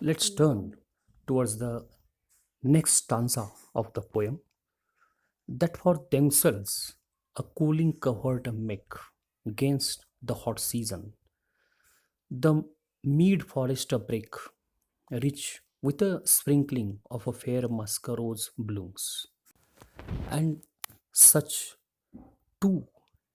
Let's turn towards the next stanza of the poem that for themselves a cooling covert make against the hot season. The mead forest break, rich with a sprinkling of a fair masquerose blooms. And such too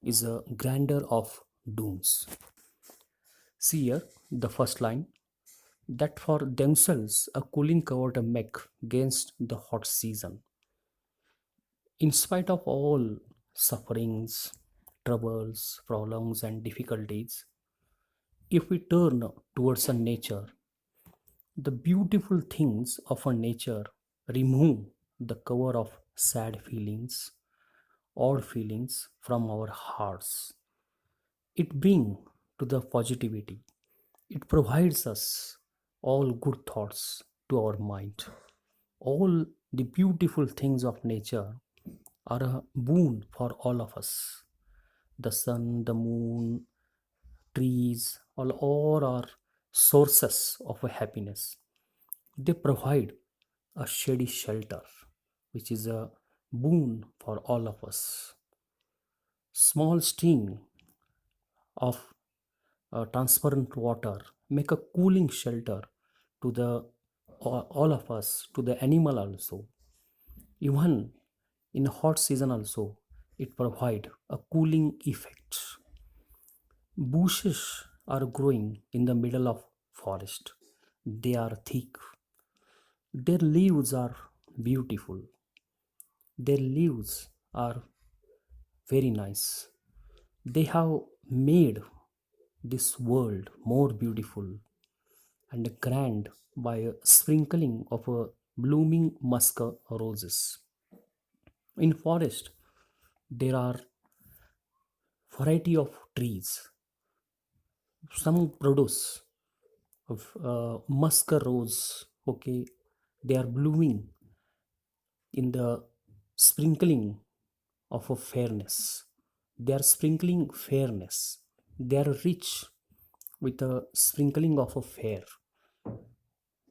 is a grandeur of dooms. See here the first line that for themselves a cooling cover to make against the hot season. In spite of all sufferings, troubles, problems, and difficulties, if we turn towards a nature, the beautiful things of a nature remove the cover of sad feelings, odd feelings from our hearts. It brings to the positivity. It provides us all good thoughts to our mind. All the beautiful things of nature are a boon for all of us. The sun, the moon, trees, all are sources of a happiness. They provide a shady shelter, which is a boon for all of us. Small stream of transparent water make a cooling shelter to the all of us, to the animal also. Even in hot season also, it provide a cooling effect. Bushes are growing in the middle of forest. They are thick. Their leaves are beautiful. Their leaves are very nice. They have made this world more beautiful and grand by a sprinkling of a blooming musk roses. In forest, there are variety of trees. Some produce of musk rose. Okay, they are blooming in the sprinkling of a fairness. They are sprinkling fairness. They are rich with a sprinkling of a fair.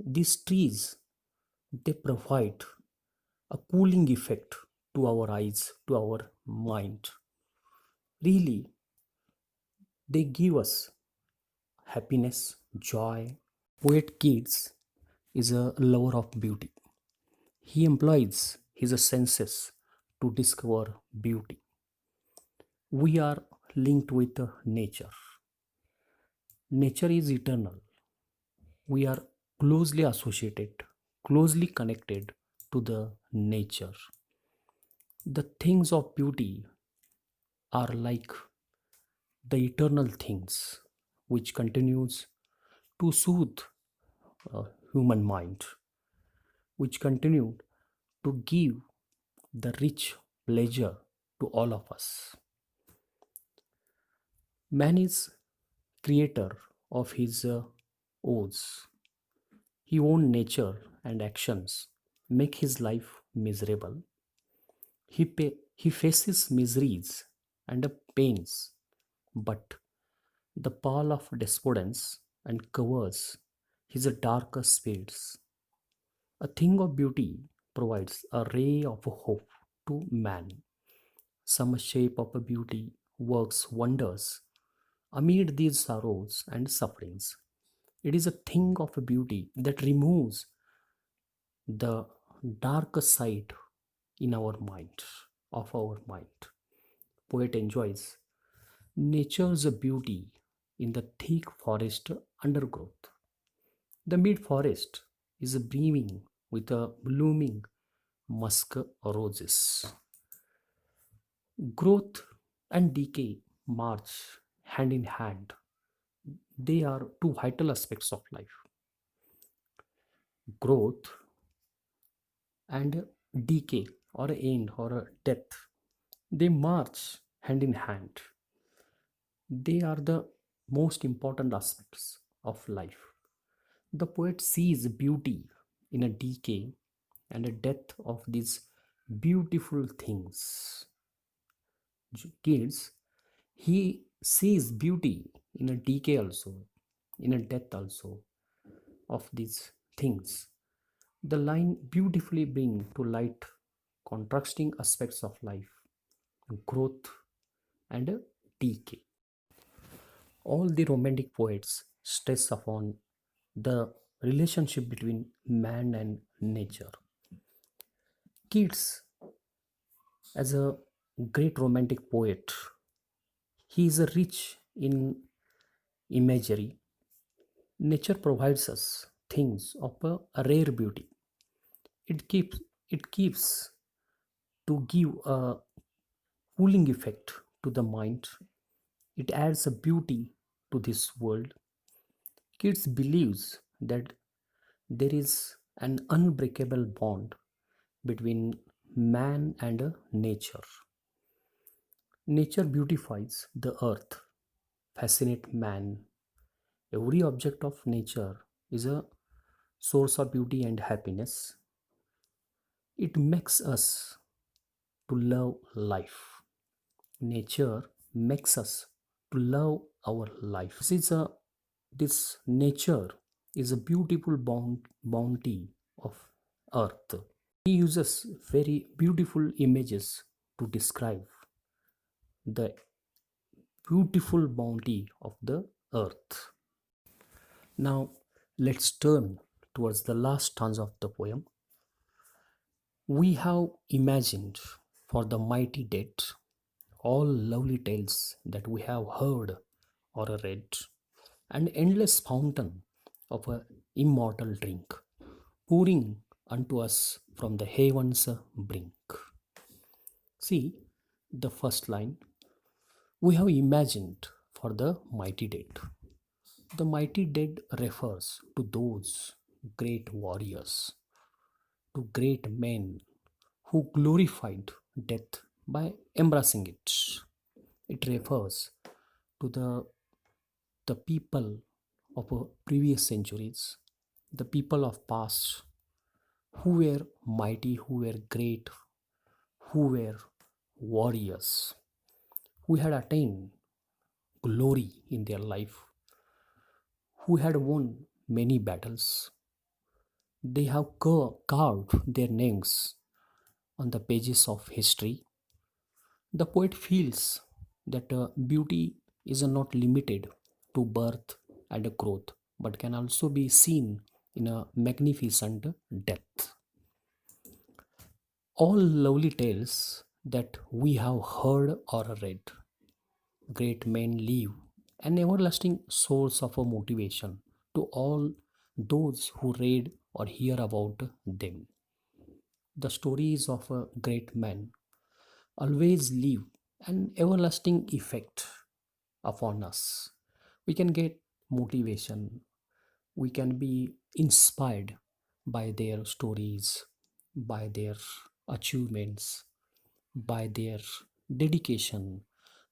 These trees they provide a cooling effect to our eyes, to our mind. Really, they give us happiness, joy. Poet Keats is a lover of beauty. He employs his senses to discover beauty. We are linked with nature. Nature is eternal. We are closely associated, closely connected to the nature. The things of beauty are like the eternal things which continues to soothe human mind, which continued to give the rich pleasure to all of us. Man is creator of his oaths. He own nature and actions make his life miserable. He faces miseries and pains, but the pall of despondence and covers his darker spirits. A thing of beauty provides a ray of hope to man. Some shape of beauty works wonders amid these sorrows and sufferings. It is a thing of beauty that removes the darker side in our mind, of our mind. Poet enjoys nature's beauty in the thick forest undergrowth. The mid forest is brimming with a blooming musk roses. Growth and decay march hand in hand. They are two vital aspects of life. Growth and decay, or end, or death, they march hand in hand. They are the most important aspects of life. The poet sees beauty in a decay and a death of these beautiful things. Kids, he sees beauty in a decay also, in a death also of these things. The line beautifully bring to light contrasting aspects of life, growth and decay. All the romantic poets stress upon the relationship between man and nature. Keats, as a great romantic poet, he is rich in imagery. Nature provides us things of a rare beauty. It keeps to give a cooling effect to the mind. It adds a beauty to this world. Keats believes that there is an unbreakable bond between man and nature. Nature beautifies the earth, fascinates man. Every object of nature is a source of beauty and happiness. It makes us to love life. Nature makes us to love our life. This nature is a beautiful bounty of earth. He uses very beautiful images to describe the beautiful bounty of the earth. Now let's turn towards the last stanza of the poem. We have imagined for the mighty dead all lovely tales that we have heard or read, an endless fountain of a immortal drink, pouring unto us from the heavens brink. See the first line. We have imagined for the mighty dead. The mighty dead refers to those great warriors, to great men who glorified death by embracing it. It refers to the people of previous centuries, the people of past who were mighty, who were great, who were warriors, who had attained glory in their life, who had won many battles. They have carved their names on the pages of history. The poet feels that beauty is not limited to birth and growth, but can also be seen in a magnificent death. All lovely tales that we have heard or read, great men leave an everlasting source of a motivation to all those who read or hear about them. The stories of a great man always leave an everlasting effect upon us. We can get motivation, we can be inspired by their stories, by their achievements, by their dedication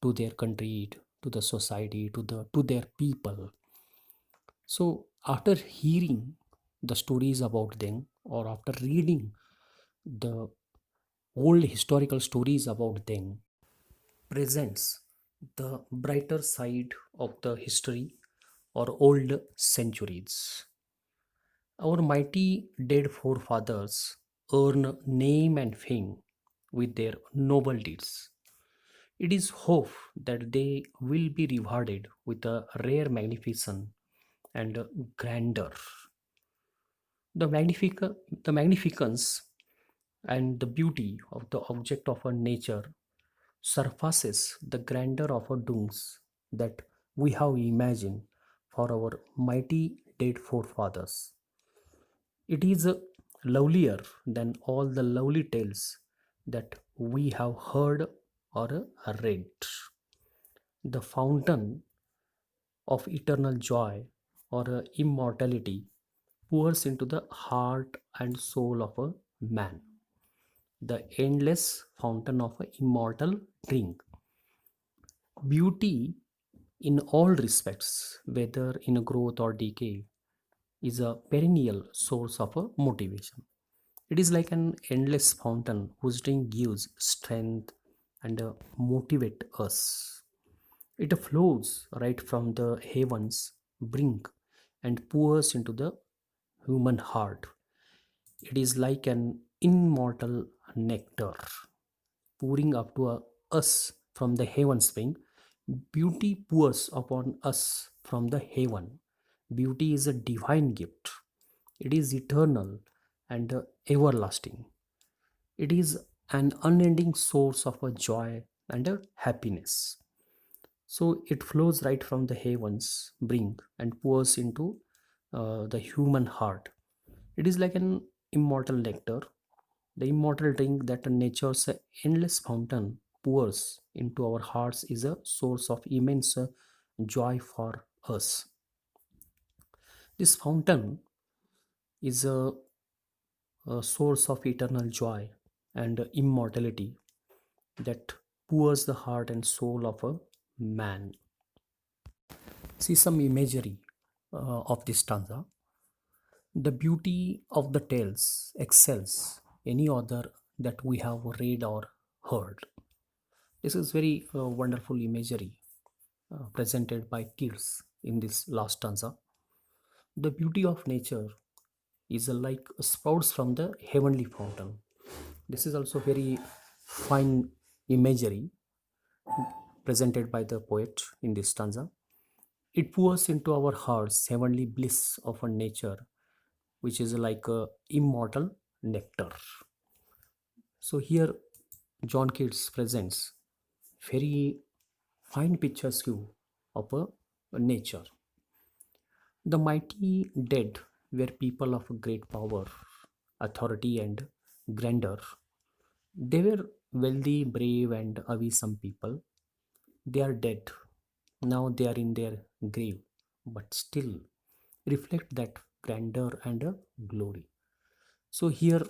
to their country, to the society, to their people. So after hearing the stories about them, or after reading the old historical stories about them, presents the brighter side of the history or old centuries. Our mighty dead forefathers earn name and fame with their noble deeds. It is hope that they will be rewarded with a rare magnificence and grandeur. The magnificence and the beauty of the object of our nature surpasses the grandeur of our doings that we have imagined for our mighty dead forefathers. It is lovelier than all the lovely tales that we have heard or read. The fountain of eternal joy or immortality pours into the heart and soul of a man. The endless fountain of a immortal drink. Beauty in all respects, whether in growth or decay, is a perennial source of a motivation. It is like an endless fountain whose drink gives strength and motivate us. It flows right from the heavens brink and pours into the human heart. It is like an immortal nectar pouring up to us from the heaven spring. Beauty pours upon us from the heaven. Beauty is a divine gift. It is eternal and everlasting. It is an unending source of a joy and a happiness. So it flows right from the heavens, bring and pours into the human heart. It is like an immortal nectar, the immortal drink that nature's endless fountain pours into our hearts is a source of immense joy for us. This fountain is a source of eternal joy and immortality that pours the heart and soul of a man. See some imagery of this stanza. The beauty of the tales excels any other that we have read or heard. This is very wonderful imagery presented by kids in this last stanza. The beauty of nature is like spouts from the heavenly fountain. This is also very fine imagery presented by the poet in this stanza. It pours into our hearts heavenly bliss of a nature which is like a immortal nectar. So here John Keats presents very fine pictures you of a nature. The mighty dead were people of great power, authority, and grandeur. They were wealthy, brave, and awesome people. They are dead. Now they are in their grave, but still reflect that grandeur and glory. So here,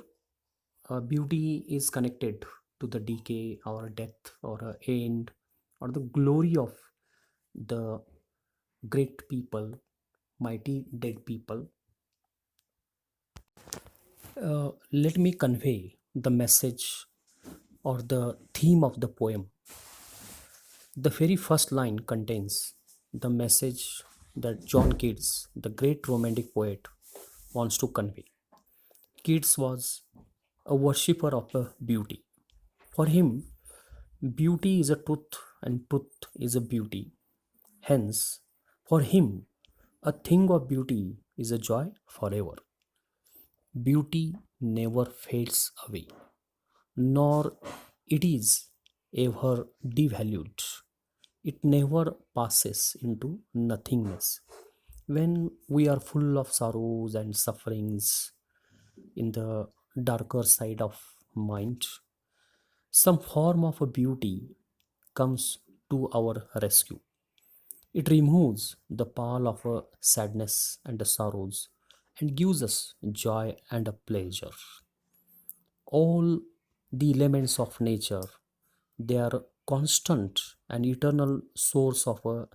beauty is connected to the decay or death or end or the glory of the great people, mighty dead people. Let me convey the message or the theme of the poem. The very first line contains the message that John Keats, the great romantic poet, wants to convey. Keats was a worshipper of beauty. For him, beauty is a truth and truth is a beauty. Hence, for him, a thing of beauty is a joy forever. Beauty never fades away, nor it is ever devalued. It never passes into nothingness. When we are full of sorrows and sufferings in the darker side of mind, some form of a beauty comes to our rescue. It removes the pall of a sadness and the sorrows and gives us joy and a pleasure. All the elements of nature, they are constant and eternal source of a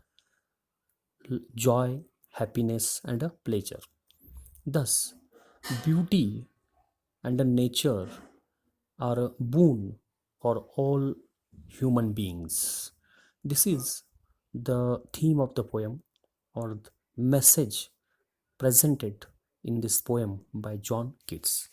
joy, happiness, and a pleasure. Thus, beauty and a nature are a boon for all human beings. This is the theme of the poem or the message presented in this poem by John Keats.